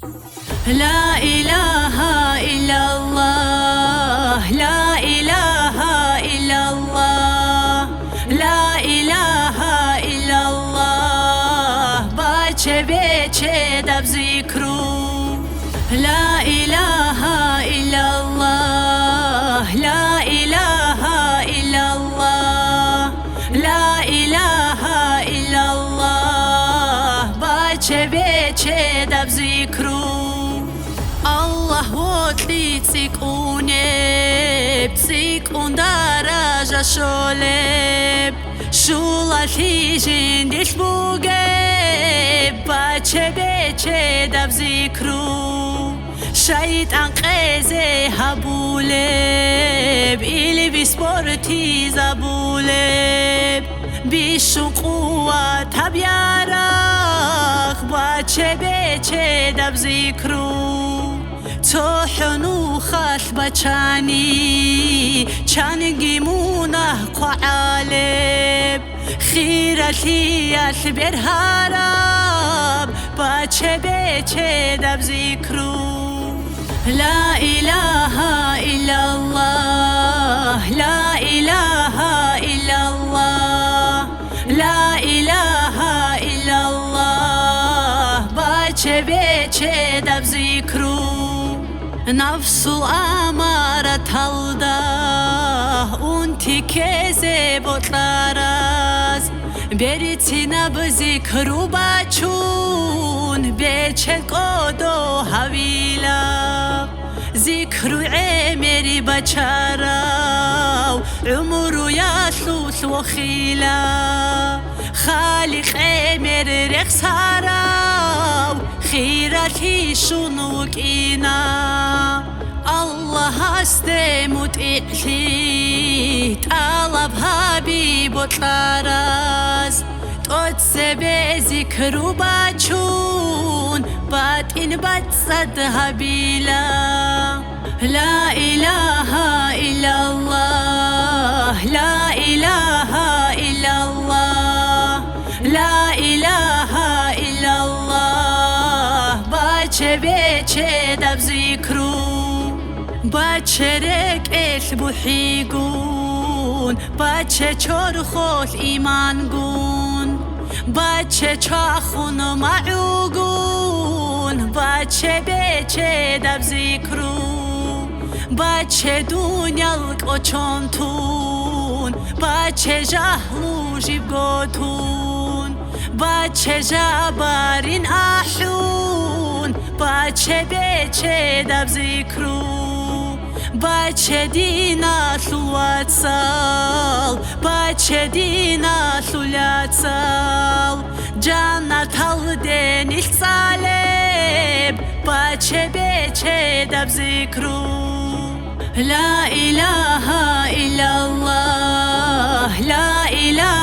لا إله إلا الله لا إله إلا الله لا إله إلا الله باچه بچه دب ذکرو لا إله إلا الله لا إله إلا الله لا إله إلا الله باچه بچه دب ذکرو Allah votli tsikuneb tsikun daraja sholeb shula tijin dishbugeb bache beche dab zikru shaitan qeze habuleb ili bisporti zabuleb bishun quwa tabyarach bache beche dab zikru تو حنو خاش بچانی چانگی مونه قعالب خیرتی البر هرب بچه بچه دب ذکرو لا إله إلا الله لا إله إلا الله لا إله إلا الله بچه بچه دب ذکرو نفس الأمارة الله أنتي كذا بطلارز بريتنا بذكر بچون بچه قدو هويلا ذكر عمري بچراو عمر يسوس وخيلا خالق عمر رخصاراو خيرتي شنوك إنا الله استموت إحلي طلب حبيب وطراز تتسبع ذكر بچون باطن بتصد هبيلا لا إله إلا الله لا إله إلا الله لا إله إلا الله باچه بچه دب ذکرو باچه رکت بوحیگون باچه چرخوت ایمان گون باچه چاخون معوگون باچه بچه دب ذکرو باچه دنیالک اچانتون باچه جهلو جیب گوتون باچه جبارین احون باچه بچه دب ذکرو باچه دینا سلوات سال باچه دینا سلات سال جنت الدنیش سالب باچه بچه دب ذکرو لا إله إلا الله لا إله